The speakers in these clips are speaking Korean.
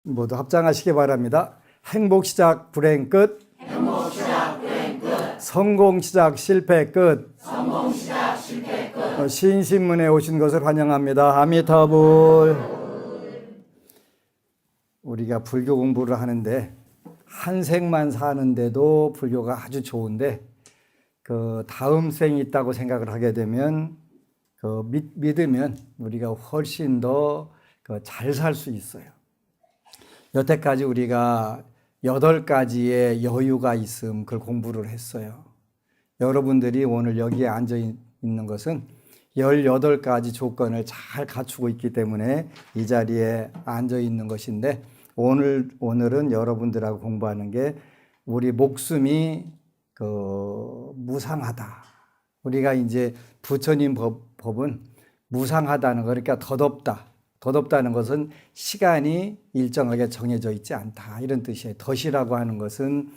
모두 합장하시기 바랍니다. 행복 시작 불행 끝. 행복 시작 불행 끝. 성공 시작 실패 끝. 성공 시작 실패 끝. 신신문에 오신 것을 환영합니다. 아미타불. 우리가 불교 공부를 하는데 한 생만 사는데도 불교가 아주 좋은데 그 다음 생이 있다고 생각을 하게 되면 믿으면 우리가 훨씬 더 잘 살 수 있어요. 여태까지 우리가 8가지의 여유가 있음 그걸 공부를 했어요. 여러분들이 오늘 여기에 앉아 있는 것은 18가지 조건을 잘 갖추고 있기 때문에 이 자리에 앉아 있는 것인데 오늘은 여러분들하고 공부하는 게 우리 목숨이 무상하다. 우리가 이제 부처님 법은 무상하다는 거, 그러니까 덧없다는 것은 시간이 일정하게 정해져 있지 않다. 이런 뜻이에요. 덧이라고 하는 것은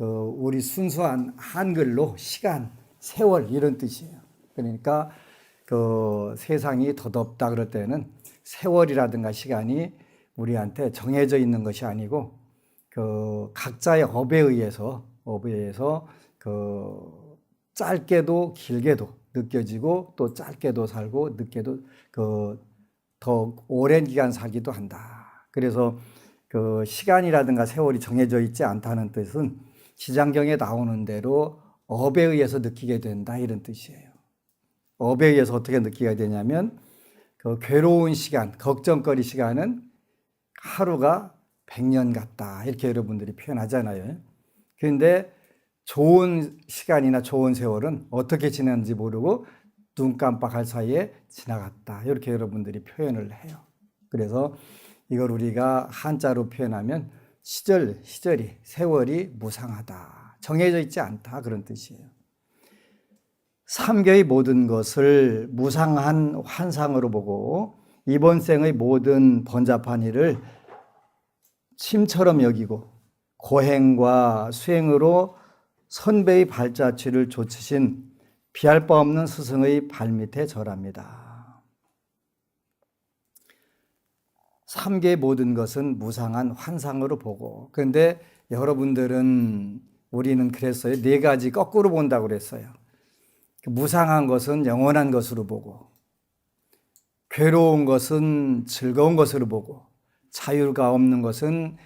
우리 순수한 한글로 시간, 세월 이런 뜻이에요. 그러니까 세상이 덧없다 그럴 때는 세월이라든가 시간이 우리한테 정해져 있는 것이 아니고 각자의 업에 의해서 짧게도 길게도 느껴지고 또 짧게도 살고 늦게도 더 오랜 기간 살기도 한다. 그래서 시간이라든가 세월이 정해져 있지 않다는 뜻은 시장경에 나오는 대로 업에 의해서 느끼게 된다 이런 뜻이에요. 업에 의해서 어떻게 느끼게 되냐면 괴로운 시간, 걱정거리 시간은 하루가 100년 같다 이렇게 여러분들이 표현하잖아요. 그런데 좋은 시간이나 좋은 세월은 어떻게 지났는지 모르고 눈 깜빡할 사이에 지나갔다 이렇게 여러분들이 표현을 해요. 그래서 이걸 우리가 한자로 표현하면 시절이 세월이 무상하다, 정해져 있지 않다 그런 뜻이에요. 삼계의 모든 것을 무상한 환상으로 보고 이번 생의 모든 번잡한 일을 심처럼 여기고 고행과 수행으로 선배의 발자취를 좇으신 비할 바 없는 스승의 발밑에 절합니다. 삼계의 모든 것은 무상한 환상으로 보고, 그런데 여러분들은 우리는 그랬어요. 4가지 거꾸로 본다고 그랬어요. 무상한 것은 영원한 것으로 보고, 괴로운 것은 즐거운 것으로 보고, 자유가 없는 것은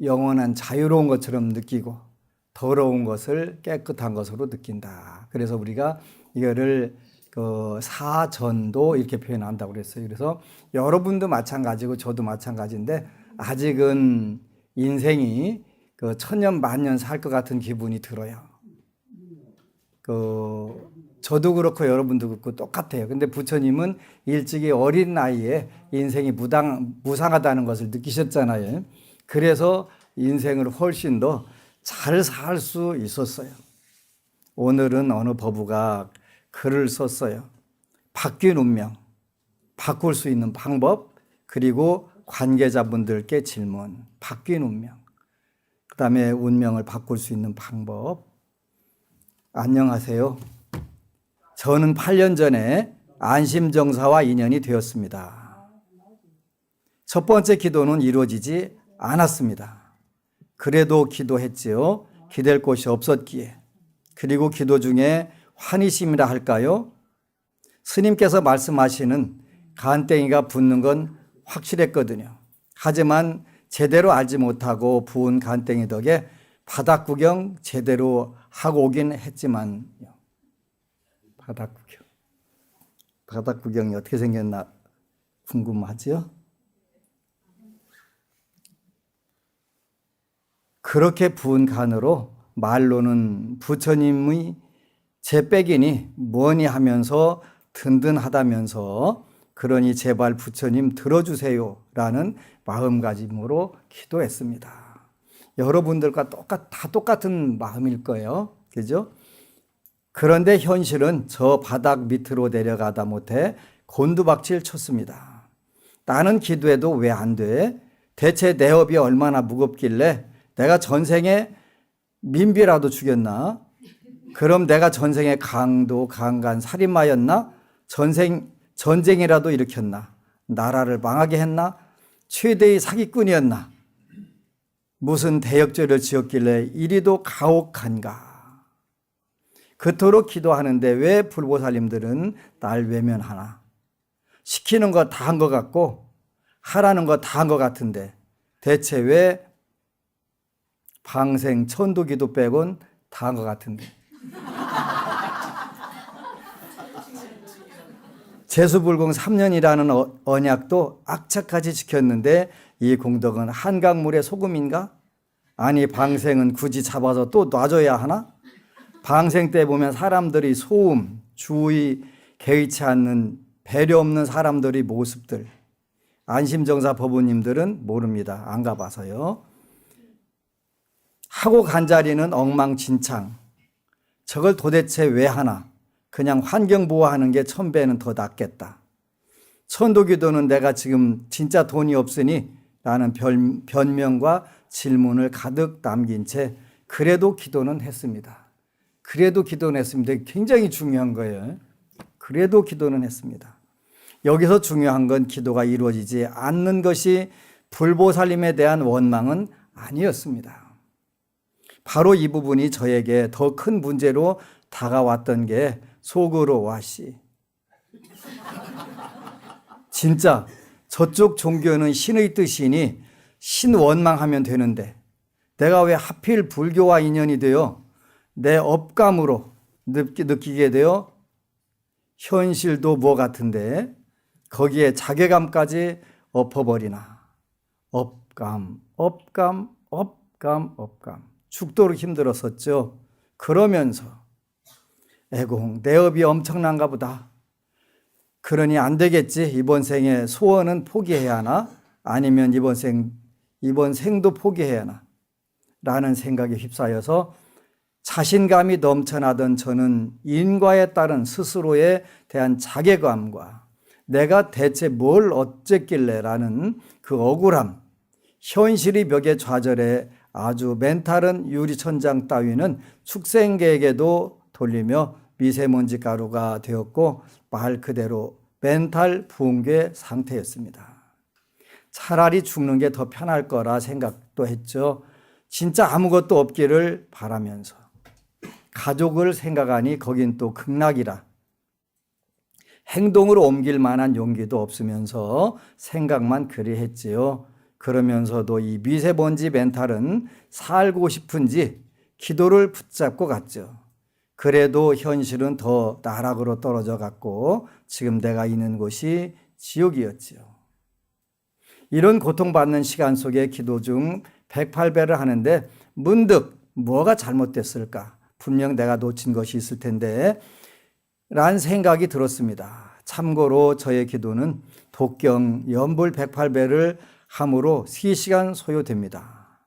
영원한 자유로운 것처럼 느끼고, 더러운 것을 깨끗한 것으로 느낀다. 그래서 우리가 이거를 사전도 이렇게 표현한다고 그랬어요. 그래서 여러분도 마찬가지고 저도 마찬가지인데 아직은 인생이 천년 만년 살 것 같은 기분이 들어요. 저도 그렇고 여러분도 그렇고 똑같아요. 근데 부처님은 일찍이 어린 나이에 인생이 무상하다는 것을 느끼셨잖아요. 그래서 인생을 훨씬 더 잘 살 수 있었어요. 오늘은 어느 법우가 글을 썼어요. 바뀐 운명, 바꿀 수 있는 방법, 그리고 관계자분들께 질문. 바뀐 운명, 그 다음에 운명을 바꿀 수 있는 방법. 안녕하세요. 저는 8년 전에 안심정사와 인연이 되었습니다. 첫 번째 기도는 이루어지지 않았습니다. 그래도 기도했지요. 기댈 곳이 없었기에. 그리고 기도 중에 환희심이라 할까요? 스님께서 말씀하시는 간땡이가 붙는 건 확실했거든요. 하지만 제대로 알지 못하고 부은 간땡이 덕에 바닥 구경 제대로 하고 오긴 했지만요. 바닥 구경이 어떻게 생겼나 궁금하죠? 그렇게 부은 간으로 말로는 부처님의 제백이니 뭐니 하면서 든든하다면서 그러니 제발 부처님 들어주세요 라는 마음가짐으로 기도했습니다. 여러분들과 다 똑같은 마음일 거예요. 그죠? 그런데 현실은 저 바닥 밑으로 내려가다 못해 곤두박질 쳤습니다. 나는 기도해도 왜 안 돼? 대체 내 업이 얼마나 무겁길래 내가 전생에 민비라도 죽였나? 그럼 내가 전생에 강간 살인마였나? 전쟁이라도 일으켰나? 나라를 망하게 했나? 최대의 사기꾼이었나? 무슨 대역죄를 지었길래 이리도 가혹한가. 그토록 기도하는데 왜 불보살님들은 날 외면하나. 시키는 거 다 한 것 같고 하라는 거 다 한 것 같은데 대체 왜 방생 천도기도 빼곤 다 한 것 같은데. 제수불공 3년이라는 언약도 악착같이 지켰는데 이 공덕은 한강물의 소금인가? 아니 방생은 굳이 잡아서 또 놔줘야 하나? 방생 때 보면 사람들이 소음, 주의 개의치 않는 배려 없는 사람들의 모습들, 안심정사 법우님들은 모릅니다. 안 가봐서요. 하고 간 자리는 엉망진창. 저걸 도대체 왜 하나? 그냥 환경 보호하는 게 1000배는 더 낫겠다. 천도기도는 내가 지금 진짜 돈이 없으니 라는 변명과 질문을 가득 남긴 채 그래도 기도는 했습니다. 그래도 기도는 했습니다. 굉장히 중요한 거예요. 그래도 기도는 했습니다. 여기서 중요한 건 기도가 이루어지지 않는 것이 불보살님에 대한 원망은 아니었습니다. 바로 이 부분이 저에게 더 큰 문제로 다가왔던 게 속으로 와씨. 진짜 저쪽 종교는 신의 뜻이니 신 원망하면 되는데 내가 왜 하필 불교와 인연이 되어 내 업감으로 느끼게 되어 현실도 뭐 같은데 거기에 자괴감까지 엎어버리나. 업감. 죽도록 힘들었었죠. 그러면서 에공 내 업이 엄청난가 보다. 그러니 안 되겠지. 이번 생에 소원은 포기해야 하나? 아니면 이번 생도 포기해야 하나? 라는 생각에 휩싸여서 자신감이 넘쳐나던 저는 인과에 따른 스스로에 대한 자괴감과 내가 대체 뭘 어쨌길래 라는 그 억울함, 현실이 벽에 좌절해 아주 멘탈은 유리천장 따위는 축생계에게도 돌리며 미세먼지 가루가 되었고 말 그대로 멘탈 붕괴 상태였습니다. 차라리 죽는 게 더 편할 거라 생각도 했죠. 진짜 아무것도 없기를 바라면서. 가족을 생각하니 거긴 또 극락이라. 행동으로 옮길 만한 용기도 없으면서 생각만 그리 했지요. 그러면서도 이 미세먼지 멘탈은 살고 싶은지 기도를 붙잡고 갔죠. 그래도 현실은 더 나락으로 떨어져 갔고 지금 내가 있는 곳이 지옥이었지요. 이런 고통받는 시간 속에 기도 중 108배를 하는데 문득 뭐가 잘못됐을까? 분명 내가 놓친 것이 있을 텐데 란 생각이 들었습니다. 참고로 저의 기도는 독경 연불 108배를 함으로 3시간 소요됩니다.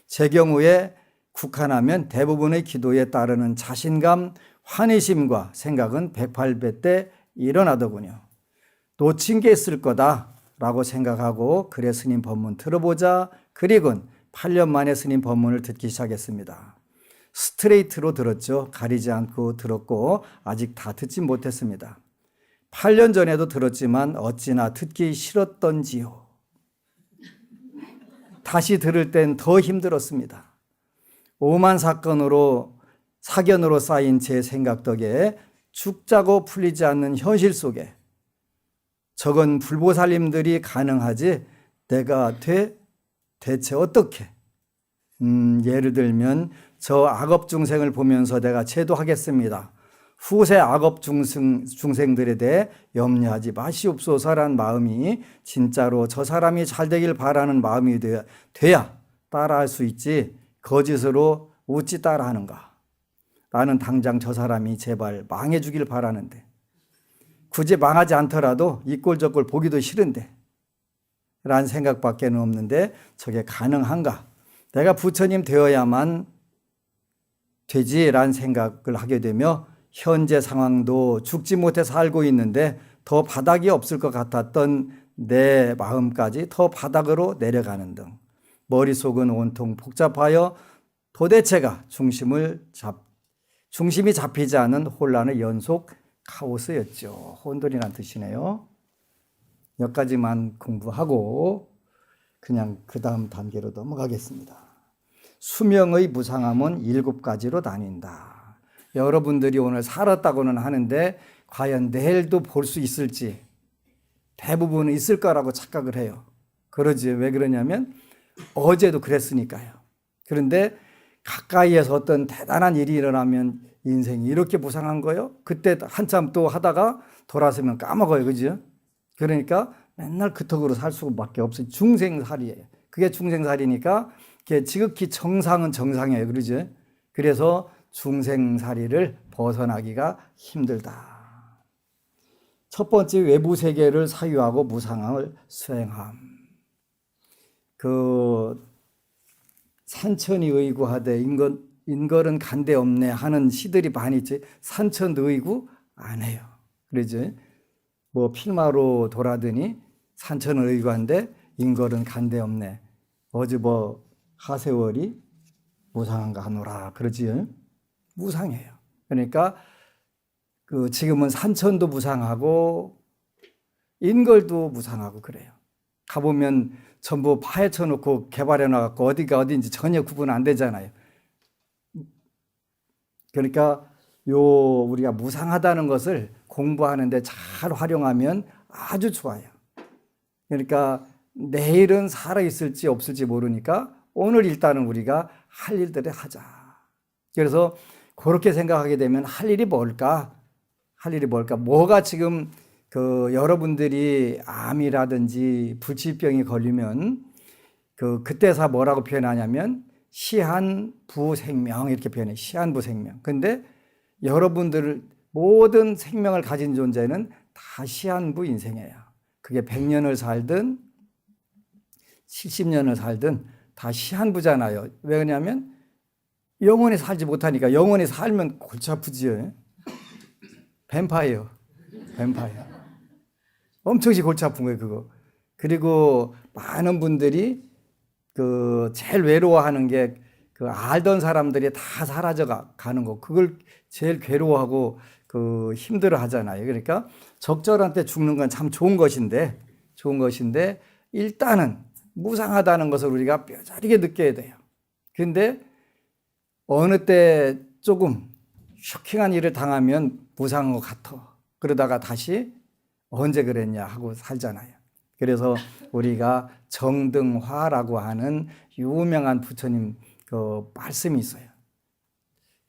제 경우에 국한하면 대부분의 기도에 따르는 자신감, 환희심과 생각은 108배 때 일어나더군요. 놓친 게 있을 거다라고 생각하고 그래 스님 법문 들어보자. 그리곤 8년 만에 스님 법문을 듣기 시작했습니다. 스트레이트로 들었죠. 가리지 않고 들었고 아직 다 듣지 못했습니다. 8년 전에도 들었지만 어찌나 듣기 싫었던지요. 다시 들을 땐 더 힘들었습니다. 오만 사견으로 쌓인 제 생각 덕에 죽자고 풀리지 않는 현실 속에 저건 불보살님들이 가능하지 내가 대체 어떻게? 예를 들면 저 악업 중생을 보면서 내가 제도하겠습니다. 후세 악업 중생들에 대해 염려하지 마시옵소서라는 마음이 진짜로 저 사람이 잘 되길 바라는 마음이 돼야 따라할 수 있지 거짓으로 어찌 따라하는가. 나는 당장 저 사람이 제발 망해 주길 바라는데 굳이 망하지 않더라도 이 꼴 저 꼴 보기도 싫은데 라는 생각밖에 없는데 저게 가능한가. 내가 부처님 되어야만 되지라는 생각을 하게 되며 현재 상황도 죽지 못해 살고 있는데 더 바닥이 없을 것 같았던 내 마음까지 더 바닥으로 내려가는 등 머릿속은 온통 복잡하여 도대체가 중심이 잡히지 않은 혼란의 연속 카오스였죠. 혼돈이라는 뜻이네요. 몇 가지만 공부하고 그냥 그 다음 단계로 넘어가겠습니다. 수명의 무상함은 7가지로 나뉜다. 여러분들이 오늘 살았다고는 하는데 과연 내일도 볼 수 있을지 대부분은 있을 거라고 착각을 해요. 그러지. 왜 그러냐면 어제도 그랬으니까요. 그런데 가까이에서 어떤 대단한 일이 일어나면 인생이 이렇게 무상한 거요? 그때 한참 또 하다가 돌아서면 까먹어요. 그죠? 그러니까 맨날 그 턱으로 살 수밖에 없어요. 중생살이에요. 그게 중생살이니까 그게 지극히 정상은 정상이에요. 그러죠? 그래서 중생살이를 벗어나기가 힘들다. 첫 번째, 외부 세계를 사유하고 무상함을 수행함. 산천이 의구하되 인걸은 간대 없네 하는 시들이 많이 있지. 산천 의구 안 해요. 그러죠? 뭐 필마로 돌아더니 산천을 의구한데 인걸은 간대 없네. 어제 뭐 하세월이 무상한가 하노라 그러지. 무상해요. 그러니까 지금은 산천도 무상하고 인걸도 무상하고 그래요. 가보면 전부 파헤쳐 놓고 개발해 놔갖고 어디가 어디인지 전혀 구분 안 되잖아요. 그러니까 우리가 무상하다는 것을 공부하는데 잘 활용하면 아주 좋아요. 그러니까 내일은 살아있을지 없을지 모르니까 오늘 일단은 우리가 할 일들을 하자. 그래서 그렇게 생각하게 되면 할 일이 뭘까? 뭐가 지금 여러분들이 암이라든지 불치병이 걸리면 그때사 뭐라고 표현하냐면 시한부생명 이렇게 표현해요. 시한부생명. 근데 여러분들 모든 생명을 가진 존재는 다 시한부 인생이에요. 그게 100년을 살든 70년을 살든 다 시한부잖아요. 왜 그러냐면 영원히 살지 못하니까. 영원히 살면 골치 아프지요. 뱀파이어. 엄청나게 골치 아픈 거예요, 그거. 그리고 많은 분들이 제일 외로워하는 게 알던 사람들이 다 사라져 가는 거. 그걸 제일 괴로워하고 힘들어 하잖아요. 그러니까 적절한 때 죽는 건 참 좋은 것인데 일단은 무상하다는 것을 우리가 뼈저리게 느껴야 돼요. 근데 어느 때 조금 쇼킹한 일을 당하면 무상한 것 같아. 그러다가 다시 언제 그랬냐 하고 살잖아요. 그래서 우리가 정등화라고 하는 유명한 부처님 말씀이 있어요.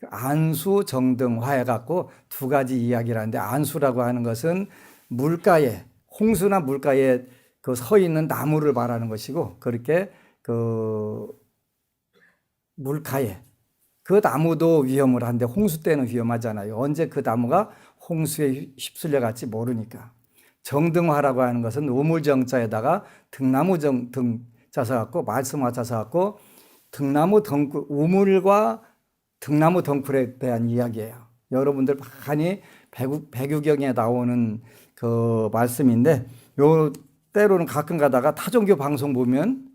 안수 정등화해 갖고 두 가지 이야기를 하는데, 안수라고 하는 것은 물가에, 홍수나 물가에 서 있는 나무를 말하는 것이고, 그렇게 물가에 그 나무도 위험을 한데 홍수 때는 위험하잖아요. 언제 그 나무가 홍수에 휩쓸려 갈지 모르니까. 정등화라고 하는 것은 우물정자에다가 등나무 등자 써갖고 말씀화 자 써갖고 등나무 덩굴, 우물과 등나무 덩굴에 대한 이야기예요. 여러분들 많이 배구경에 나오는 말씀인데, 때로는 가끔 가다가 타종교 방송 보면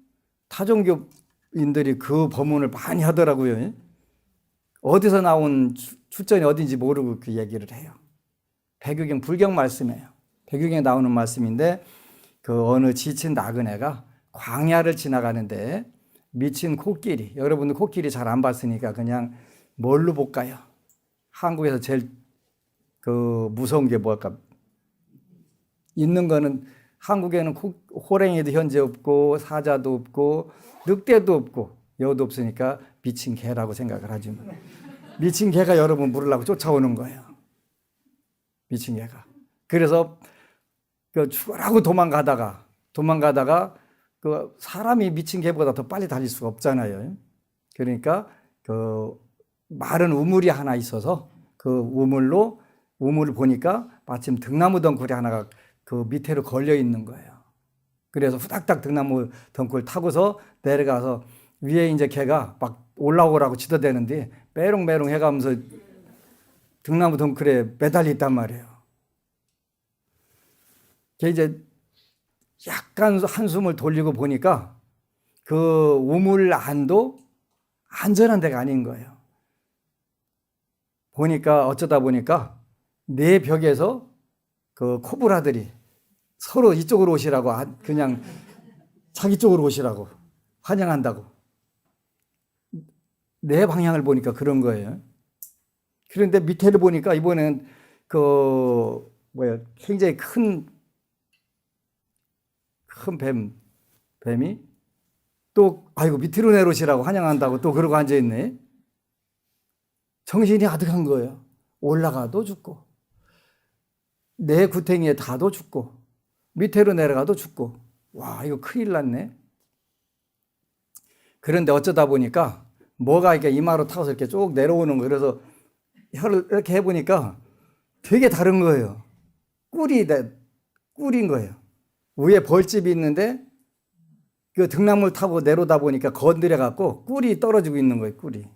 타종교인들이 그 법문을 많이 하더라고요. 어디서 나온 출전이 어딘지 모르고 그 얘기를 해요. 배교경, 불경 말씀이에요. 배교경에 나오는 말씀인데, 어느 지친 나그네가 광야를 지나가는데 미친 코끼리, 여러분들 코끼리 잘 안 봤으니까 그냥 뭘로 볼까요? 한국에서 제일 무서운 게 뭘까? 있는 거는 한국에는 호랭이도 현재 없고 사자도 없고 늑대도 없고 여우도 없으니까 미친 개라고 생각을 하지. 미친 개가 여러분 물으려고 쫓아오는 거예요. 미친 개가. 그래서 죽으라고 도망가다가 사람이 미친 개보다 더 빨리 달릴 수가 없잖아요. 그러니까 마른 우물이 하나 있어서 그 우물을 보니까 마침 등나무 덩굴이 하나가 그 밑에로 걸려 있는 거예요. 그래서 후닥닥 등나무 덩굴 타고서 내려가서 위에 이제 개가 막 올라오라고 치더대는데 메롱메롱 해가면서 등나무 덩굴에 매달려 있단 말이에요. 걔 이제 약간 한숨을 돌리고 보니까 그 우물 안도 안전한 데가 아닌 거예요. 어쩌다 보니까 네 벽에서 그 코브라들이 서로 이쪽으로 오시라고, 그냥 자기 쪽으로 오시라고 환영한다고. 내 방향을 보니까 그런 거예요. 그런데 밑에를 보니까 이번엔 굉장히 큰 뱀이 또 아이고 밑으로 내려오시라고 환영한다고 또 그러고 앉아있네. 정신이 아득한 거예요. 올라가도 죽고 내 구탱이에 닿아도 죽고 밑으로 내려가도 죽고 와 이거 큰일 났네. 그런데 어쩌다 보니까 뭐가 이렇게 이마로 타고서 이렇게 쭉 내려오는 거예요. 그래서 혀를 이렇게 해보니까 되게 다른 거예요. 꿀인 거예요. 위에 벌집이 있는데 그 등나무를 타고 내려오다 보니까 건드려 갖고 꿀이 떨어지고 있는 거예요. 꿀이.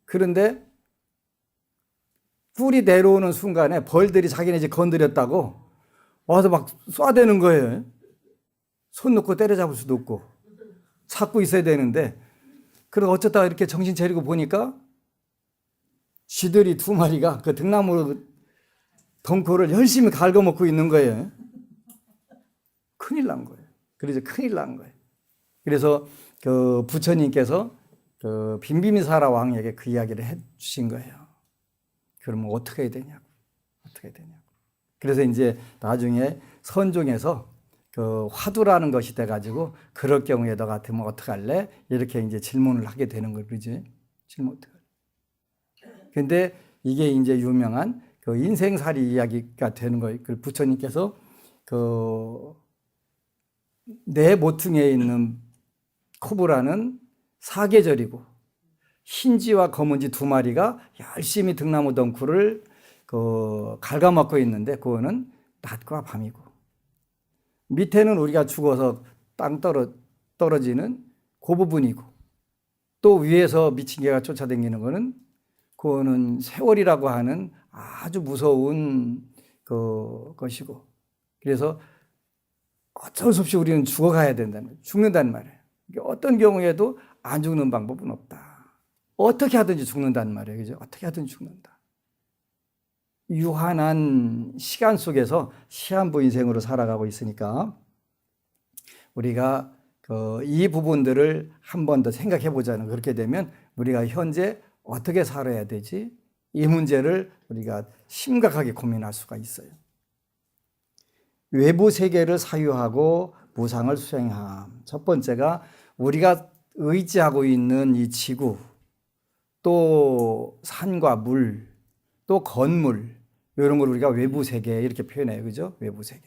그런데 꿀이 내려오는 순간에 벌들이 자기네 집 건드렸다고 와서 막 쏴대는 거예요. 손 놓고 때려잡을 수도 없고 찾고 있어야 되는데 그래서 어쩌다가 이렇게 정신 차리고 보니까 쥐들이 2마리가 그 등나무 덩굴을 열심히 갉아먹고 있는 거예요. 큰일 난 거예요. 그래서 큰일 난 거예요. 그래서 그 부처님께서 그 빈비미사라 왕에게 그 이야기를 해 주신 거예요. 그러면 어떻게 해야 되냐고. 어떻게 해야 되냐고. 그래서 이제 나중에 선종에서 그 화두라는 것이 돼가지고 그럴 경우에 너 같으면 어떡할래? 이렇게 이제 질문을 하게 되는 거예요. 그지? 질문 어떡할래? 근데 이게 이제 유명한 그 인생살이 이야기가 되는 거예요. 그 부처님께서 내 모퉁이에 있는 코브라는 사계절이고 흰쥐와 검은쥐 2마리가 열심히 등나무 덩굴을 갉아먹고 있는데 그거는 낮과 밤이고 밑에는 우리가 죽어서 땅 떨어지는 그 부분이고 또 위에서 미친 개가 쫓아다니는 거는 그거는 세월이라고 하는 아주 무서운 것이고 그래서 어쩔 수 없이 우리는 죽어가야 된다는 거예요. 죽는다는 말이에요. 어떤 경우에도 안 죽는 방법은 없다. 어떻게 하든지 죽는다는 말이에요. 그죠? 어떻게 하든지 죽는다. 유한한 시간 속에서 시한부 인생으로 살아가고 있으니까 우리가 이 부분들을 한 번 더 생각해 보자는 그렇게 되면 우리가 현재 어떻게 살아야 되지? 이 문제를 우리가 심각하게 고민할 수가 있어요. 외부 세계를 사유하고 무상을 수행함. 첫 번째가 우리가 의지하고 있는 이 지구, 또 산과 물, 또 건물, 이런 걸 우리가 외부 세계 이렇게 표현해요. 그죠? 외부 세계.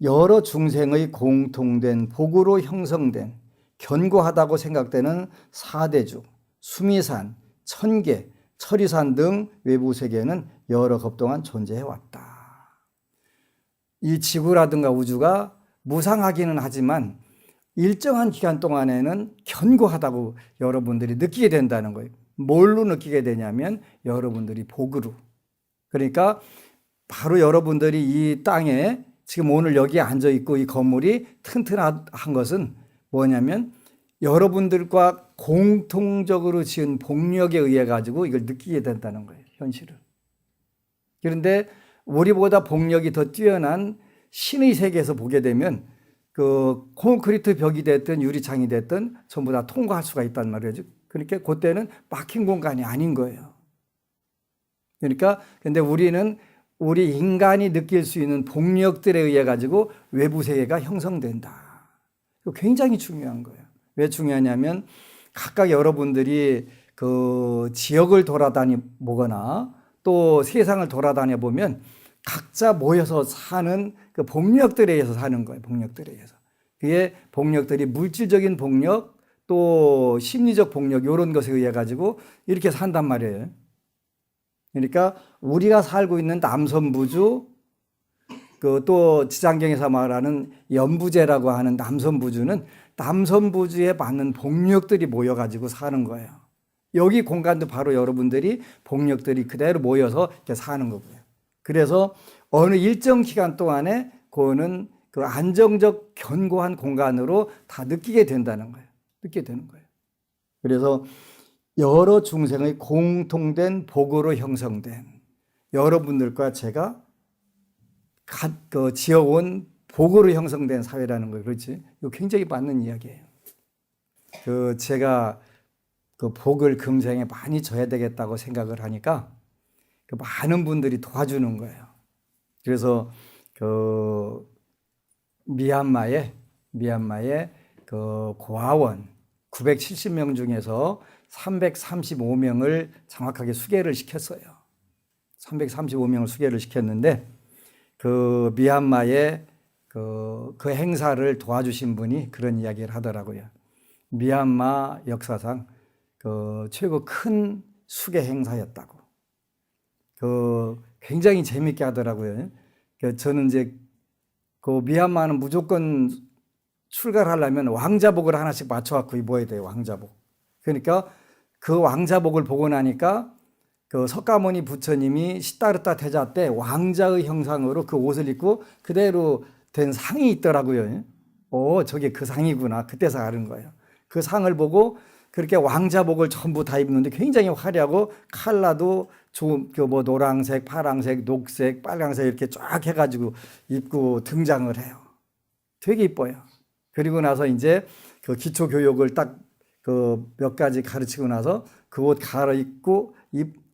여러 중생의 공통된 복으로 형성된 견고하다고 생각되는 사대주, 수미산, 천계, 천리산 등 외부 세계는 여러 급 동안 존재해 왔다. 이 지구라든가 우주가 무상하기는 하지만 일정한 기간 동안에는 견고하다고 여러분들이 느끼게 된다는 거예요. 뭘로 느끼게 되냐면 여러분들이 복으로. 그러니까 바로 여러분들이 이 땅에 지금 오늘 여기 앉아 있고 이 건물이 튼튼한 것은 뭐냐면 여러분들과 공통적으로 지은 복력에 의해 가지고 이걸 느끼게 된다는 거예요. 현실을. 그런데 우리보다 복력이 더 뛰어난 신의 세계에서 보게 되면 그 콘크리트 벽이 됐든 유리창이 됐든 전부 다 통과할 수가 있단 말이죠. 그러니까 그때는 막힌 공간이 아닌 거예요. 그러니까 근데 우리는 우리 인간이 느낄 수 있는 복력들에 의해 가지고 외부 세계가 형성된다. 이거 굉장히 중요한 거예요. 왜 중요하냐면 각각 여러분들이 그 지역을 돌아다니 보거나 또 세상을 돌아다녀 보면 각자 모여서 사는 그 복력들에 의해서 사는 거예요. 복력들에 의해서. 그게 복력들이 물질적인 복력 또 심리적 복력 이런 것에 의해 가지고 이렇게 산단 말이에요. 그러니까 우리가 살고 있는 남선부주 그 또 지장경에서 말하는 연부제라고 하는 남선부주는 남선부주에 맞는 복력들이 모여 가지고 사는 거예요. 여기 공간도 바로 여러분들이 복력들이 그대로 모여서 이렇게 사는 거고요. 그래서 어느 일정 기간 동안에 그거는 그 안정적 견고한 공간으로 다 느끼게 된다는 거예요. 느끼게 되는 거예요. 그래서 여러 중생의 공통된 복으로 형성된 여러분들과 제가 지어온 복으로 형성된 사회라는 거예요. 그렇지? 이거 굉장히 맞는 이야기예요. 제가 그 복을 금생에 많이 져야 되겠다고 생각을 하니까 그 많은 분들이 도와주는 거예요. 그래서 그 미얀마의 그 고아원 970명 중에서 335명을 정확하게 수계를 시켰어요. 335명을 수계를 시켰는데 그 미얀마의 그 행사를 도와주신 분이 그런 이야기를 하더라고요. 미얀마 역사상 그 최고 큰 수계 행사였다고. 그 굉장히 재밌게 하더라고요. 저는 이제 그 미얀마는 무조건 출가를 하려면 왕자복을 하나씩 맞춰갖고 입어야 돼요. 왕자복. 그러니까 그 왕자복을 보고 나니까 그 석가모니 부처님이 시다르타 태자 때 왕자의 형상으로 그 옷을 입고 그대로 된 상이 있더라고요. 저게 그 상이구나. 그때서 아는 거예요. 그 상을 보고 그렇게 왕자복을 전부 다 입는데 굉장히 화려하고 컬러도 좋은 뭐 노란색, 파란색, 녹색, 빨간색 이렇게 쫙 해가지고 입고 등장을 해요. 되게 이뻐요. 그리고 나서 이제 그 기초 교육을 딱 그 몇 가지 가르치고 나서 그 옷 갈아입고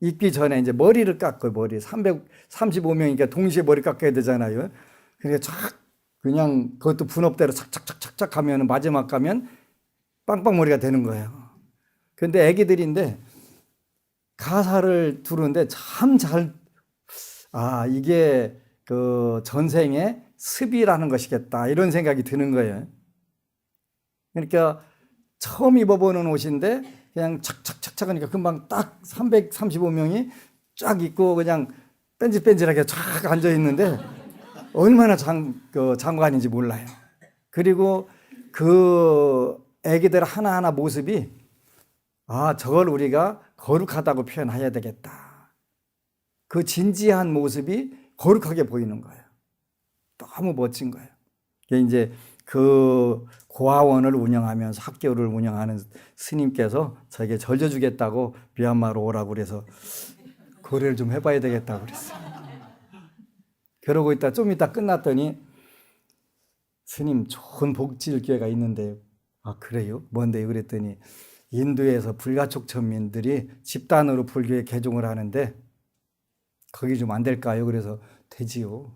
입기 전에 이제 머리를 깎고 머리 335명이니까 동시에 머리 깎아야 되잖아요. 그러니까 쫙 그냥 그것도 분업대로 착착착착착 하면 마지막 가면 빵빵머리가 되는 거예요. 근데 애기들인데 가사를 들으는데 참 이게 그 전생의 습이라는 것이겠다 이런 생각이 드는 거예요. 그러니까 처음 입어보는 옷인데 그냥 착착착착 하니까 금방 딱 335명이 쫙 입고 그냥 뺀질뺀질하게 쫙 앉아 있는데 얼마나 장관인지 몰라요. 그리고 그 애기들 하나하나 모습이 저걸 우리가 거룩하다고 표현해야 되겠다. 그 진지한 모습이 거룩하게 보이는 거예요. 너무 멋진 거예요. 이제 그 고아원을 운영하면서 학교를 운영하는 스님께서 저에게 절져주겠다고 미얀마로 오라고 그래서 거래를 좀 해봐야 되겠다고 그랬어요. 그러고 있다 좀 이따 끝났더니 스님 좋은 복지일 기회가 있는데 그래요? 뭔데요? 그랬더니 인도에서 불가촉 천민들이 집단으로 불교에 개종을 하는데 거기 좀 안 될까요? 그래서 되지요.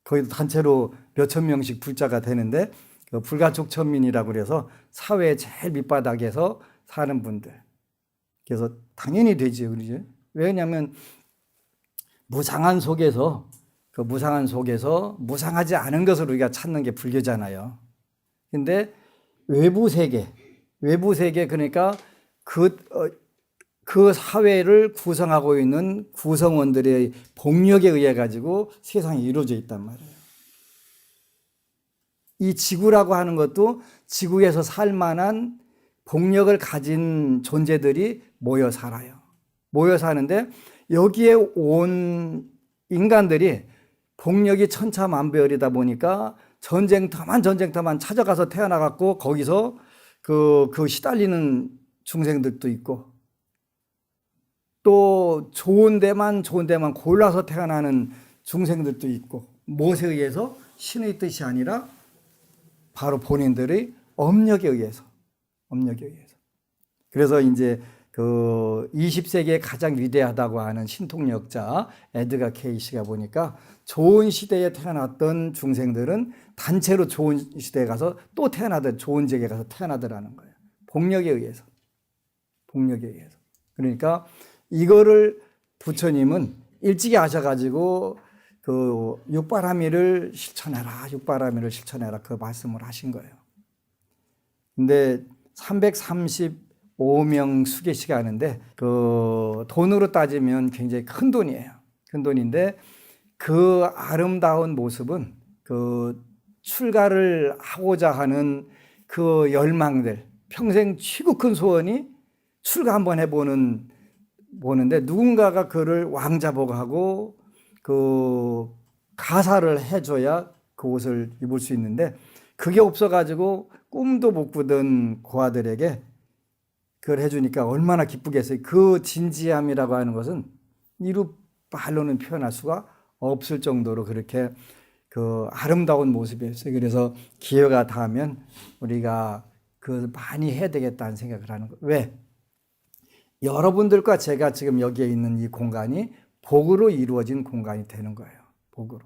거기도 단체로 몇천 명씩 불자가 되는데 그 불가촉 천민이라고 그래서 사회 제일 밑바닥에서 사는 분들. 그래서 당연히 되지요. 그러죠? 왜냐하면 무상한 속에서 무상하지 않은 것을 우리가 찾는 게 불교잖아요. 근데 외부 세계 그러니까 그 사회를 구성하고 있는 구성원들의 복력에 의해 가지고 세상이 이루어져 있단 말이에요. 이 지구라고 하는 것도 지구에서 살 만한 복력을 가진 존재들이 모여 살아요. 모여 사는데 여기에 온 인간들이 복력이 천차만별이다 보니까 전쟁터만 찾아가서 태어나갖고 거기서 그 시달리는 중생들도 있고 또 좋은 데만 골라서 태어나는 중생들도 있고 무엇에 의해서 신의 뜻이 아니라 바로 본인들의 업력에 의해서. 그래서 이제 그 20세기에 가장 위대하다고 하는 신통력자 에드가 케이시가 보니까 좋은 시대에 태어났던 중생들은 단체로 좋은 시대에 가서 또 좋은 지역에 가서 태어나더라는 거예요. 복력에 의해서. 그러니까 이거를 부처님은 일찍이 하셔가지고 그 육바라밀을 실천해라 그 말씀을 하신 거예요. 근데 335명 수계시가 하는데 그 돈으로 따지면 굉장히 큰 돈이에요. 큰 돈인데 그 아름다운 모습은 그 출가를 하고자 하는 그 열망들 평생 최고 큰 소원이 출가 한번 보는데 누군가가 그를 왕자복하고 그 가사를 해줘야 그 옷을 입을 수 있는데 그게 없어가지고 꿈도 못 꾸던 고아들에게 그걸 해주니까 얼마나 기쁘겠어요. 그 진지함이라고 하는 것은 이루 말로는 표현할 수가 없을 정도로 그렇게 그 아름다운 모습이었어요. 그래서 기회가 닿으면 우리가 그 많이 해야 되겠다는 생각을 하는 거예요. 왜? 여러분들과 제가 지금 여기에 있는 이 공간이 복으로 이루어진 공간이 되는 거예요. 복으로.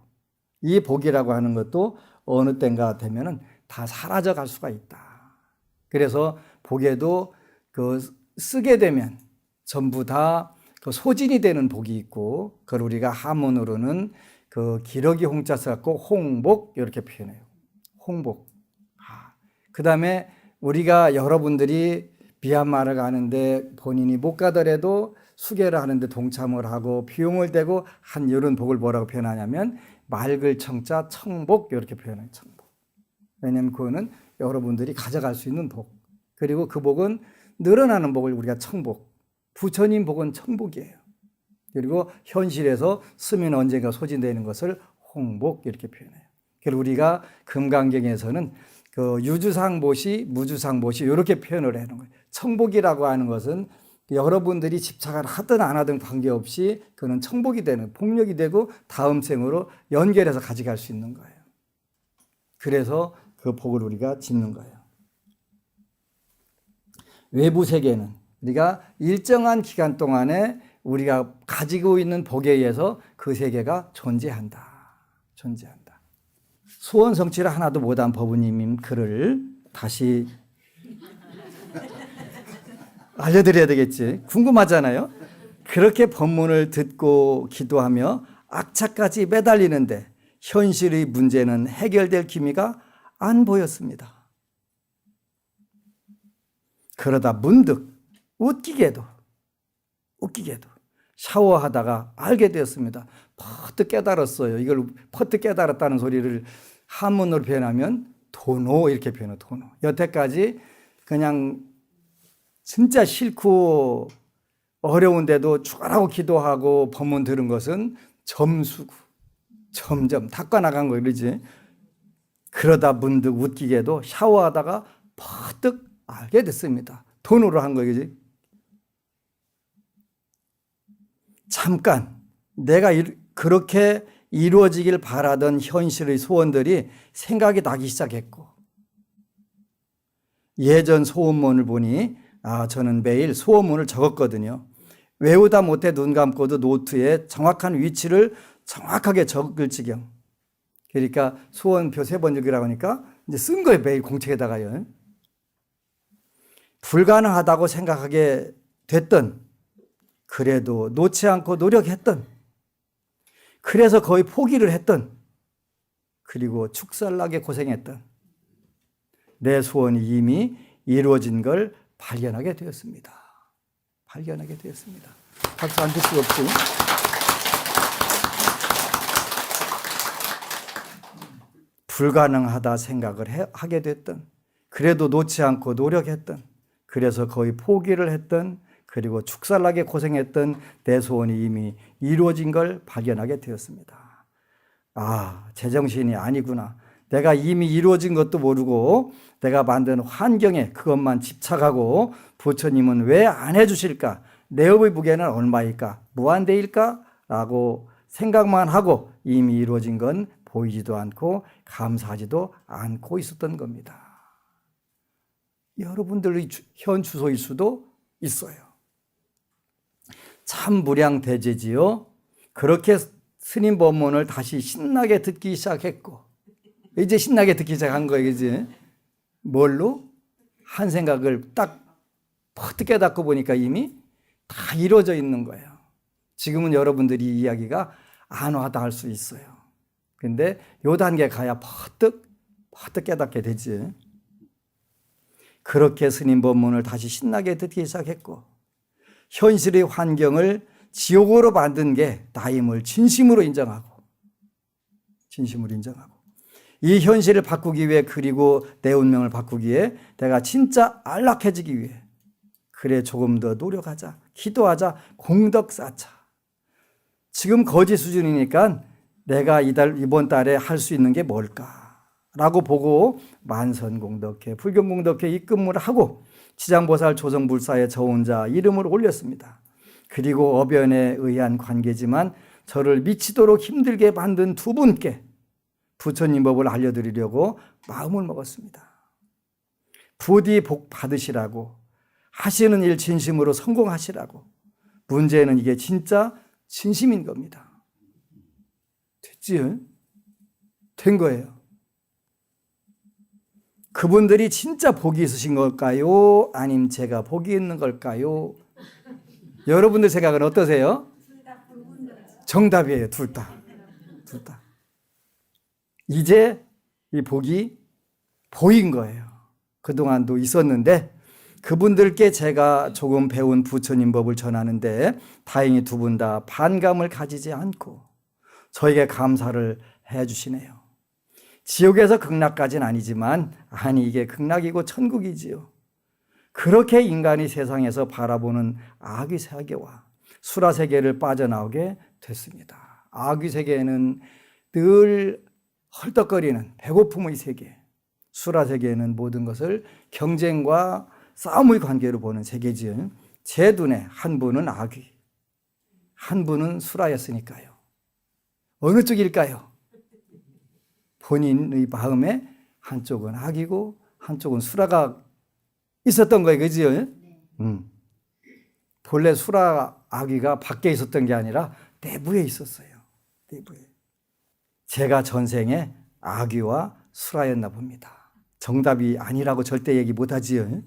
이 복이라고 하는 것도 어느 때인가 되면은 다 사라져 갈 수가 있다. 그래서 복에도 쓰게 되면 전부 다 소진이 되는 복이 있고, 그걸 우리가 한문으로는 기러기 홍자 써갖고 홍복 이렇게 표현해요. 홍복. 그 다음에 우리가 여러분들이 미얀마를 가는데 본인이 못 가더라도 수계를 하는데 동참을 하고 비용을 대고 한 이런 복을 뭐라고 표현하냐면 맑을 청자 청복 이렇게 표현해요. 청복. 왜냐하면 그거는 여러분들이 가져갈 수 있는 복. 그리고 그 복은 늘어나는 복을 우리가 청복. 부처님 복은 청복이에요. 그리고 현실에서 쓰면 언젠가 소진되는 것을 홍복 이렇게 표현해요. 그래서 우리가 금강경에서는 유주상보시, 무주상보시 이렇게 표현을 하는 거예요. 청복이라고 하는 것은 여러분들이 집착을 하든 안 하든 관계없이 그는 청복이 되는, 복력이 되고 다음 생으로 연결해서 가져갈 수 있는 거예요. 그래서 그 복을 우리가 짓는 거예요. 외부 세계는 우리가 일정한 기간 동안에 우리가 가지고 있는 복에 의해서 그 세계가 존재한다. 존재한다. 소원 성취를 하나도 못한 법우님 글을 다시 알려드려야 되겠지. 궁금하잖아요. 그렇게 법문을 듣고 기도하며 악착까지 매달리는데 현실의 문제는 해결될 기미가 안 보였습니다. 그러다 문득 웃기게도 샤워하다가 알게 되었습니다. 퍼뜩 깨달았어요. 이걸 퍼뜩 깨달았다는 소리를 한문으로 표현하면 도노 이렇게 표현해요. 도노. 여태까지 그냥 진짜 싫고 어려운데도 죽어라고 기도하고 법문 들은 것은 점수고 점점 닦아 나간 거 이러지. 그러다 문득 웃기게도 샤워하다가 퍼뜩 알게 됐습니다. 돈으로 한 거지. 잠깐 내가 그렇게 이루어지길 바라던 현실의 소원들이 생각이 나기 시작했고, 예전 소원문을 보니 저는 매일 소원문을 적었거든요. 외우다 못해 눈 감고도 노트에 정확한 위치를 정확하게 적을 지경. 그러니까 소원표 3번 적으라고 하니까 이제 쓴 거예요. 매일 공책에다가요. 불가능하다고 생각하게 됐던, 그래도 놓지 않고 노력했던, 그래서 거의 포기를 했던, 그리고 축살나게 고생했던 내 소원이 이미 이루어진 걸 발견하게 되었습니다. 발견하게 되었습니다. 박수 안 줄 수 없지. 불가능하다 생각을 하게 됐던, 그래도 놓지 않고 노력했던, 그래서 거의 포기를 했던, 그리고 축살나게 고생했던 내 소원이 이미 이루어진 걸 발견하게 되었습니다. 제정신이 아니구나. 내가 이미 이루어진 것도 모르고 내가 만든 환경에 그것만 집착하고 부처님은 왜 안 해주실까? 내 업의 무게는 얼마일까? 무한대일까? 라고 생각만 하고 이미 이루어진 건 보이지도 않고 감사하지도 않고 있었던 겁니다. 여러분들의 현 주소일 수도 있어요. 참 무량대제지요. 그렇게 스님 법문을 다시 신나게 듣기 시작했고, 이제 신나게 듣기 시작한 거예요. 이제 뭘로? 한 생각을 딱 퍼뜩 깨닫고 보니까 이미 다 이루어져 있는 거예요. 지금은 여러분들이 이 이야기가 안 와닿을 수 있어요. 근데 요 단계 가야 퍼뜩 깨닫게 되지. 그렇게 스님 법문을 다시 신나게 듣기 시작했고, 현실의 환경을 지옥으로 만든 게 나임을 진심으로 인정하고 이 현실을 바꾸기 위해, 그리고 내 운명을 바꾸기 위해, 내가 진짜 안락해지기 위해, 그래 조금 더 노력하자, 기도하자, 공덕 쌓자. 지금 거지 수준이니까 내가 이번 달에 할 수 있는 게 뭘까? 라고 보고 만선공덕회, 불경공덕회 입금을 하고 지장보살 조성불사의 저 혼자 이름을 올렸습니다. 그리고 어변에 의한 관계지만 저를 미치도록 힘들게 만든 두 분께 부처님 법을 알려드리려고 마음을 먹었습니다. 부디 복 받으시라고 하시는 일 진심으로 성공하시라고. 문제는 이게 진짜 진심인 겁니다. 됐지요? 된 거예요. 그분들이 진짜 복이 있으신 걸까요? 아니면 제가 복이 있는 걸까요? 여러분들 생각은 어떠세요? 정답이에요. 둘 다. 둘 다. 이제 이 복이 보인 거예요. 그동안도 있었는데 그분들께 제가 조금 배운 부처님 법을 전하는데 다행히 두 분 다 반감을 가지지 않고 저에게 감사를 해 주시네요. 지옥에서 극락까지는 아니지만 아니 이게 극락이고 천국이지요. 그렇게 인간이 세상에서 바라보는 악의 세계와 수라 세계를 빠져나오게 됐습니다. 악의 세계에는 늘 헐떡거리는 배고픔의 세계, 수라 세계에는 모든 것을 경쟁과 싸움의 관계로 보는 세계지요. 제 눈에 한 분은 악의, 한 분은 수라였으니까요. 어느 쪽일까요? 본인의 마음에 한쪽은 악이고 한쪽은 수라가 있었던 거예요. 그죠? 본래 수라 악의가 밖에 있었던 게 아니라 내부에 있었어요. 내부에. 제가 전생에 악의와 수라였나 봅니다. 정답이 아니라고 절대 얘기 못하지요.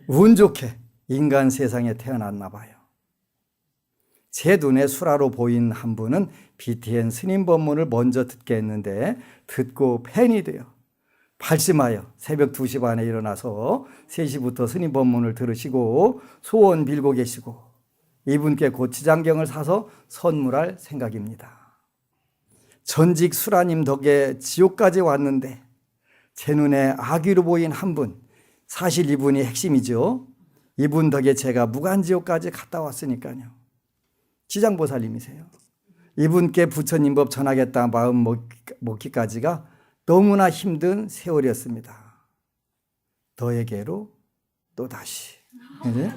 운 좋게 인간 세상에 태어났나 봐요. 제 눈에 수라로 보인 한 분은 BTN 스님 법문을 먼저 듣게 했는데 듣고 팬이 되어 발심하여 새벽 2시 반에 일어나서 3시부터 스님 법문을 들으시고 소원 빌고 계시고 이분께 고치장경을 사서 선물할 생각입니다. 전직 수라님 덕에 지옥까지 왔는데 제 눈에 악의로 보인 한 분, 사실 이분이 핵심이죠. 이분 덕에 제가 무간지옥까지 갔다 왔으니까요. 지장보살님이세요. 이분께 부처님 법 전하겠다 마음 먹기까지가 너무나 힘든 세월이었습니다. 너에게로 또다시. 네?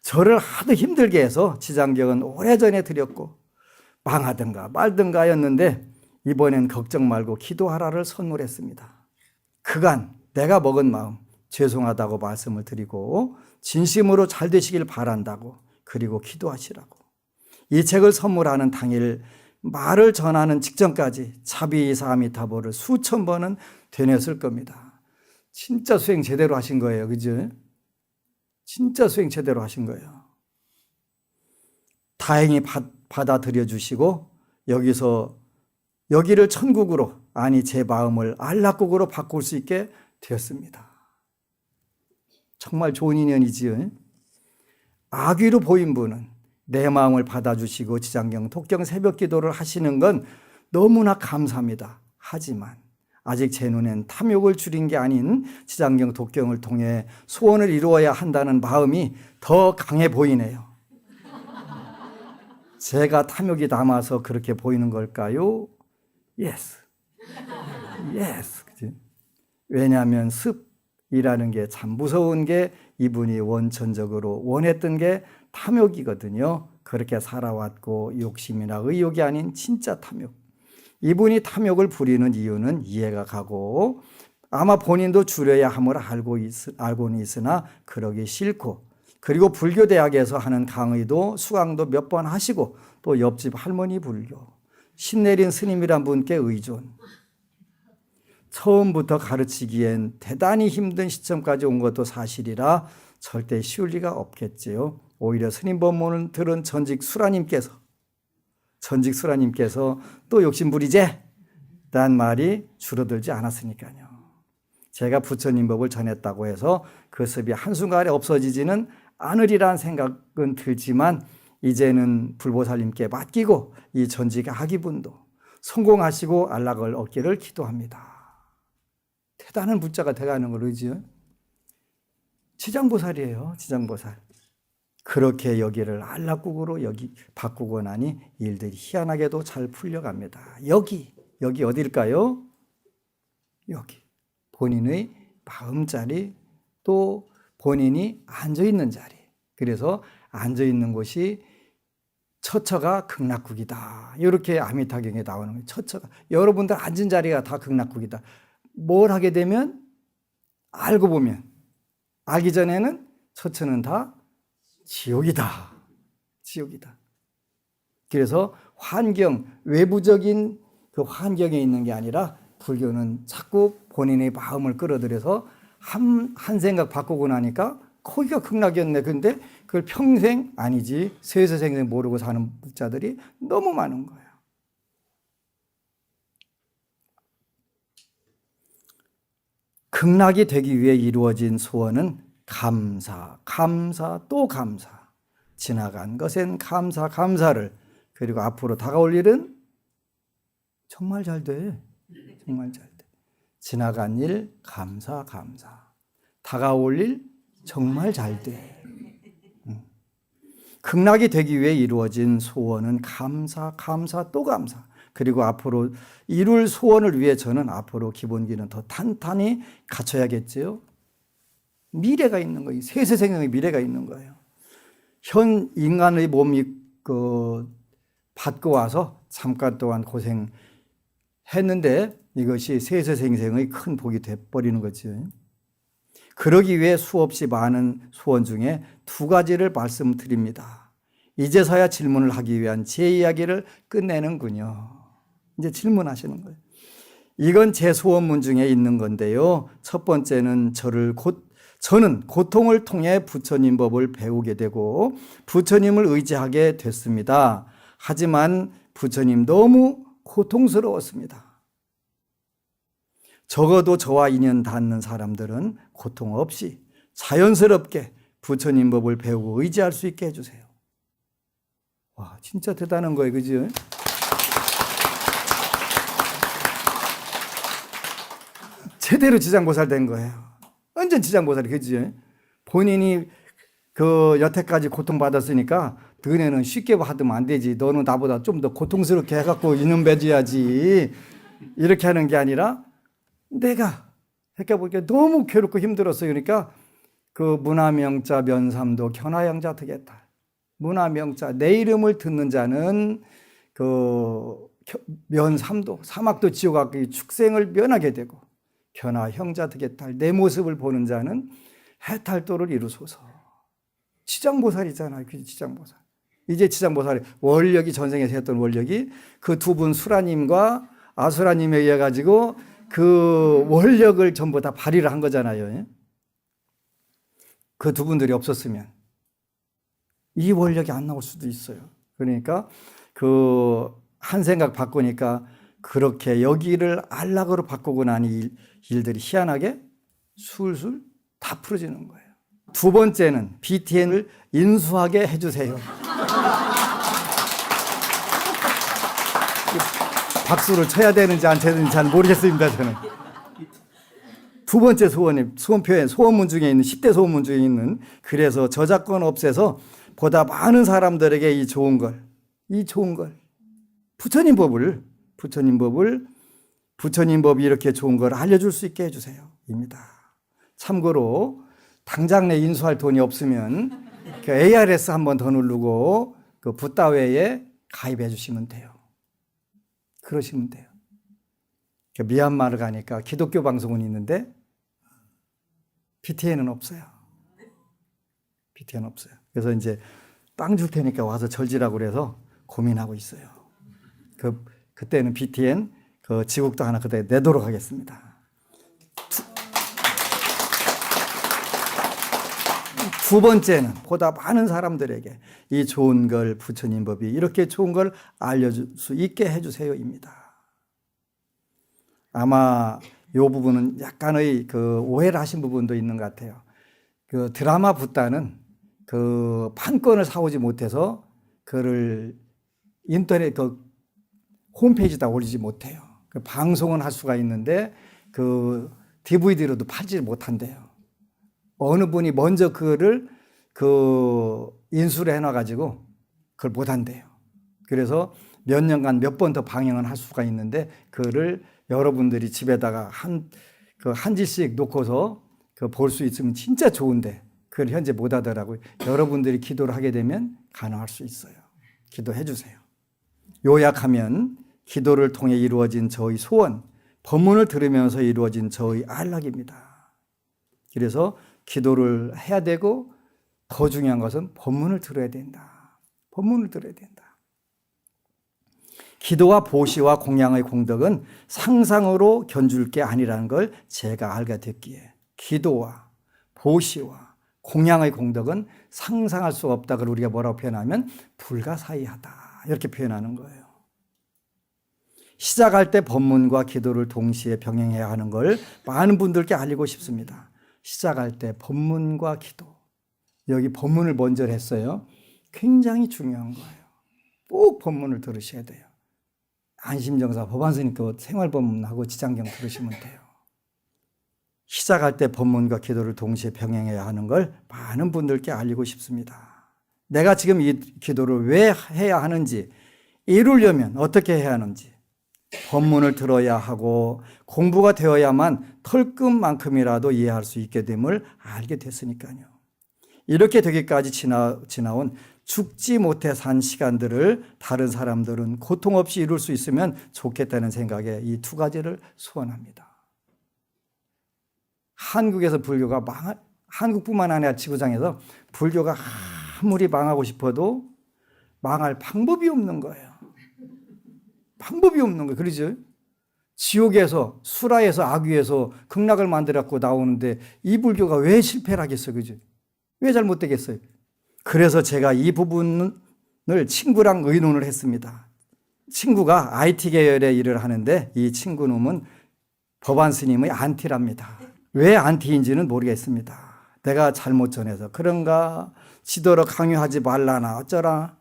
저를 하도 힘들게 해서 지장경은 오래전에 드렸고 망하든가 말든가였는데 이번엔 걱정 말고 기도하라를 선물했습니다. 그간 내가 먹은 마음 죄송하다고 말씀을 드리고 진심으로 잘 되시길 바란다고 그리고 기도하시라고. 이 책을 선물하는 당일 말을 전하는 직전까지 차비사미타보를 수천 번은 되뇌었을 겁니다. 진짜 수행 제대로 하신 거예요. 그죠? 진짜 수행 제대로 하신 거예요. 다행히 받아들여 주시고 여기를 천국으로 아니 제 마음을 안락국으로 바꿀 수 있게 되었습니다. 정말 좋은 인연이지요. 악의로 보인 분은 내 마음을 받아주시고 지장경 독경 새벽 기도를 하시는 건 너무나 감사합니다. 하지만 아직 제 눈엔 탐욕을 줄인 게 아닌 지장경 독경을 통해 소원을 이루어야 한다는 마음이 더 강해 보이네요. 제가 탐욕이 남아서 그렇게 보이는 걸까요? Yes. Yes. 왜냐하면 습이라는 게 참 무서운 게 이분이 원천적으로 원했던 게 탐욕이거든요. 그렇게 살아왔고 욕심이나 의욕이 아닌 진짜 탐욕. 이분이 탐욕을 부리는 이유는 이해가 가고 아마 본인도 줄여야 함을 알고는 있으나 그러기 싫고 그리고 불교대학에서 하는 강의도 수강도 몇 번 하시고 또 옆집 할머니 불교 신내린 스님이란 분께 의존. 처음부터 가르치기엔 대단히 힘든 시점까지 온 것도 사실이라 절대 쉬울 리가 없겠지요. 오히려 스님 법문을 들은 전직 수라님께서 또 욕심부리제? 라는 말이 줄어들지 않았으니까요. 제가 부처님 법을 전했다고 해서 그 습이 한순간에 없어지지는 않으리란 생각은 들지만 이제는 불보살님께 맡기고 이 전직 악의분도 성공하시고 안락을 얻기를 기도합니다. 대단한 부자가 돼가는 걸 의지요. 지장보살이에요. 지장보살. 그렇게 여기를 안락국으로 바꾸고 나니 일들이 희한하게도 잘 풀려갑니다. 여기 어딜까요? 여기. 본인의 마음자리 또 본인이 앉아있는 자리. 그래서 앉아있는 곳이 처처가 극락국이다. 이렇게 아미타경에 나오는 거예요. 처처가. 여러분들 앉은 자리가 다 극락국이다. 뭘 하게 되면 알고 보면 알기 전에는 처처는 다 지옥이다. 지옥이다. 그래서 환경, 외부적인 그 환경에 있는 게 아니라 불교는 자꾸 본인의 마음을 끌어들여서 한 생각 바꾸고 나니까 거기가 극락이었네. 근데 그걸 평생 아니지 세세생생 모르고 사는 자들이 너무 많은 거예요. 극락이 되기 위해 이루어진 소원은 감사, 감사, 또 감사. 지나간 것엔 감사, 감사를. 그리고 앞으로 다가올 일은 정말 잘 돼. 정말 잘 돼. 지나간 일 감사, 감사. 다가올 일 정말 잘 돼. 극락이 되기 위해 이루어진 소원은 감사, 감사, 또 감사. 그리고 앞으로 이룰 소원을 위해 저는 앞으로 기본기는 더 탄탄히 갖춰야겠지요. 미래가 있는 거예요. 세세생명의 미래가 있는 거예요. 현 인간의 몸이 받고 와서 잠깐 동안 고생했는데 이것이 세세생생의 큰 복이 돼버리는 거죠. 그러기 위해 수없이 많은 소원 중에 두 가지를 말씀드립니다. 이제서야 질문을 하기 위한 제 이야기를 끝내는군요. 이제 질문하시는 거예요. 이건 제 소원문 중에 있는 건데요. 첫 번째는 저는 고통을 통해 부처님 법을 배우게 되고 부처님을 의지하게 됐습니다. 하지만 부처님 너무 고통스러웠습니다. 적어도 저와 인연 닿는 사람들은 고통 없이 자연스럽게 부처님 법을 배우고 의지할 수 있게 해주세요. 와, 진짜 대단한 거예요. 그죠? 제대로 지장보살 된 거예요. 완전 지장보살이. 그죠? 본인이 여태까지 고통받았으니까 너네는 쉽게 받으면 안 되지. 너는 나보다 좀 더 고통스럽게 해갖고 인연 맺어야지. 이렇게 하는 게 아니라 내가 보니까 너무 괴롭고 힘들었어요. 그러니까 문화명자 면삼도 견화영자 되겠다. 문화명자 내 이름을 듣는 자는 면삼도 사막도 지옥악의 축생을 면하게 되고 견화형자 되겠다. 내 모습을 보는 자는 해탈도를 이루소서. 지장보살이잖아요. 그 지장보살. 이제 지장보살이 원력이 전생에서 했던 원력이 그 두 분 수라님과 아수라님에 의해 가지고 그 원력을 전부 다 발휘를 한 거잖아요. 그 두 분들이 없었으면 이 원력이 안 나올 수도 있어요. 그러니까 한 생각 바꾸니까 그렇게 여기를 안락으로 바꾸고 난 일들이 희한하게 술술 다 풀어지는 거예요. 두 번째는 BTN을 인수하게 해주세요. 박수를 쳐야 되는지 안 쳐야 되는지 잘 모르겠습니다. 저는. 두 번째 소원표에 소원문 중에 있는 10대 소원문 중에 있는 그래서 저작권 없애서 보다 많은 사람들에게 이 좋은 걸 부처님 법이 이렇게 좋은 걸 알려줄 수 있게 해주세요. 입니다. 참고로 당장 내 인수할 돈이 없으면 ARS 한 번 더 누르고 붓다웨에 가입해 주시면 돼요. 그러시면 돼요. 미얀마를 가니까 기독교 방송은 있는데 BTN은 없어요. BTN 없어요. 그래서 이제 땅 줄 테니까 와서 절지라고 그래서 고민하고 있어요. 그때는 BTN 지국도 하나 그때 내도록 하겠습니다. 두 번째는 보다 많은 사람들에게 이 좋은 걸 부처님 법이 이렇게 좋은 걸 알려줄 수 있게 해주세요입니다. 아마 이 부분은 약간의 오해를 하신 부분도 있는 것 같아요. 드라마 붓다는 판권을 사오지 못해서 그를 인터넷 홈페이지에다 올리지 못해요. 방송은 할 수가 있는데 DVD로도 팔지 못한대요. 어느 분이 먼저 그거를 인수를 해놔가지고 그걸 못한대요. 그래서 몇 년간 몇 번 더 방영을 할 수가 있는데 그거를 여러분들이 집에다가 한 지씩 놓고서 볼 수 있으면 진짜 좋은데 그걸 현재 못 하더라고요. 여러분들이 기도를 하게 되면 가능할 수 있어요. 기도해 주세요. 요약하면 기도를 통해 이루어진 저의 소원, 법문을 들으면서 이루어진 저의 안락입니다. 그래서 기도를 해야 되고 더 중요한 것은 법문을 들어야 된다. 법문을 들어야 된다. 기도와 보시와 공양의 공덕은 상상으로 견줄 게 아니라는 걸 제가 알게 됐기에 기도와 보시와 공양의 공덕은 상상할 수 없다. 그걸 우리가 뭐라고 표현하면 불가사의하다. 이렇게 표현하는 거예요. 시작할 때 법문과 기도를 동시에 병행해야 하는 걸 많은 분들께 알리고 싶습니다. 시작할 때 법문과 기도. 여기 법문을 먼저 했어요. 굉장히 중요한 거예요. 꼭 법문을 들으셔야 돼요. 안심정사 법안스님 그 생활법문하고 지장경 들으시면 돼요. 시작할 때 법문과 기도를 동시에 병행해야 하는 걸 많은 분들께 알리고 싶습니다. 내가 지금 이 기도를 왜 해야 하는지, 이루려면 어떻게 해야 하는지, 법문을 들어야 하고 공부가 되어야만 털끝만큼이라도 이해할 수 있게 됨을 알게 됐으니까요. 이렇게 되기까지 지나온 죽지 못해 산 시간들을 다른 사람들은 고통 없이 이룰 수 있으면 좋겠다는 생각에 이 두 가지를 소원합니다. 한국에서 불교가 한국뿐만 아니라 지구상에서 불교가 아무리 망하고 싶어도 망할 방법이 없는 거예요. 방법이 없는 거예요. 그러죠? 지옥에서 수라에서 악귀에서 극락을 만들었고 나오는데 이 불교가 왜 실패를 하겠어요? 그죠? 왜 잘못되겠어요? 그래서 제가 이 부분을 친구랑 의논을 했습니다. 친구가 IT 계열의 일을 하는데 이 친구놈은 법안 스님의 안티랍니다. 왜 안티인지는 모르겠습니다. 내가 잘못 전해서 그런가, 지도로 강요하지 말라나 어쩌라.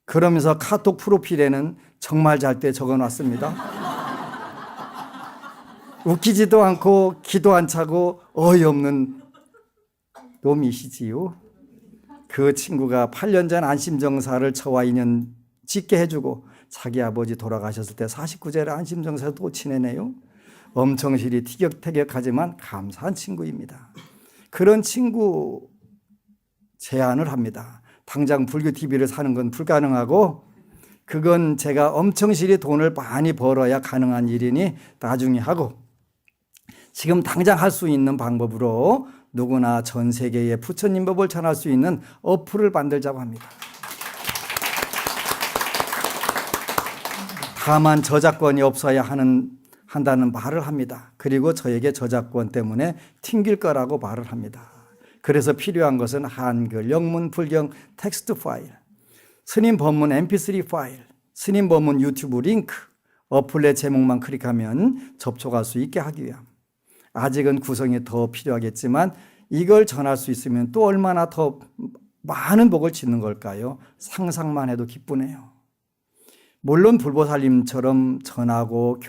그러면서 카톡 프로필에는 정말 잘 때 적어놨습니다. 웃기지도 않고 기도 안 차고 어이없는 놈이시지요. 그 친구가 8년 전 안심정사를 저와 인연 짓게 해주고 자기 아버지 돌아가셨을 때 49제를 안심정사 또 지내네요. 엄청 실이 티격태격하지만 감사한 친구입니다. 그런 친구 제안을 합니다. 당장 불교 TV를 사는 건 불가능하고 그건 제가 엄청 실이 돈을 많이 벌어야 가능한 일이니 나중에 하고 지금 당장 할 수 있는 방법으로 누구나 전 세계에 부처님 법을 전할 수 있는 어플을 만들자고 합니다. 다만 저작권이 없어야 한다는 말을 합니다. 그리고 저에게 저작권 때문에 튕길 거라고 말을 합니다. 그래서 필요한 것은 한글, 영문, 불경, 텍스트 파일, 스님 법문 mp3 파일, 스님 법문 유튜브 링크, 어플의 제목만 클릭하면 접촉할 수 있게 하기 위함. 아직은 구성이 더 필요하겠지만 이걸 전할 수 있으면 또 얼마나 더 많은 복을 짓는 걸까요? 상상만 해도 기쁘네요. 물론 불보살님처럼 전하고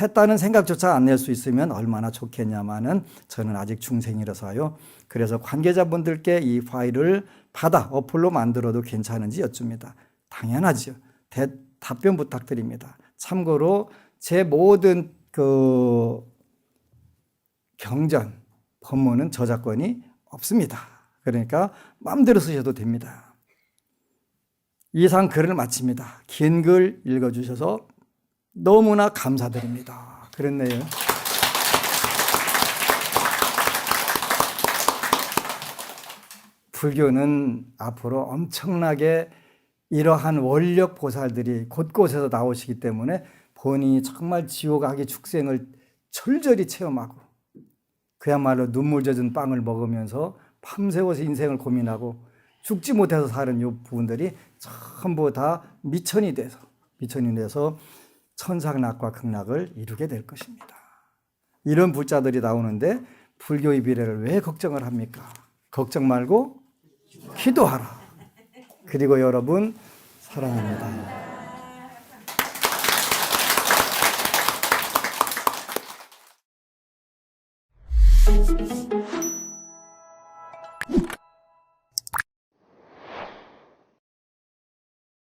했다는 생각조차 안 낼 수 있으면 얼마나 좋겠냐마는 저는 아직 중생이라서요. 그래서 관계자분들께 이 파일을 받아 어플로 만들어도 괜찮은지 여쭙니다. 당연하죠. 답변 부탁드립니다. 참고로 제 모든 경전, 법문은 저작권이 없습니다. 그러니까 마음대로 쓰셔도 됩니다. 이상 글을 마칩니다. 긴 글 읽어주셔서 너무나 감사드립니다. 그랬네요. 불교는 앞으로 엄청나게 이러한 원력 보살들이 곳곳에서 나오시기 때문에 본인이 정말 지옥 악의 축생을 철저히 체험하고 그야말로 눈물 젖은 빵을 먹으면서 밤새워서 인생을 고민하고 죽지 못해서 사는 이 부분들이 전부 다 미천이 돼서 천상락과 극락을 이루게 될 것입니다. 이런 부자들이 나오는데 불교의 비례를 왜 걱정을 합니까? 걱정 말고 기도하라. 그리고 여러분 사랑합니다.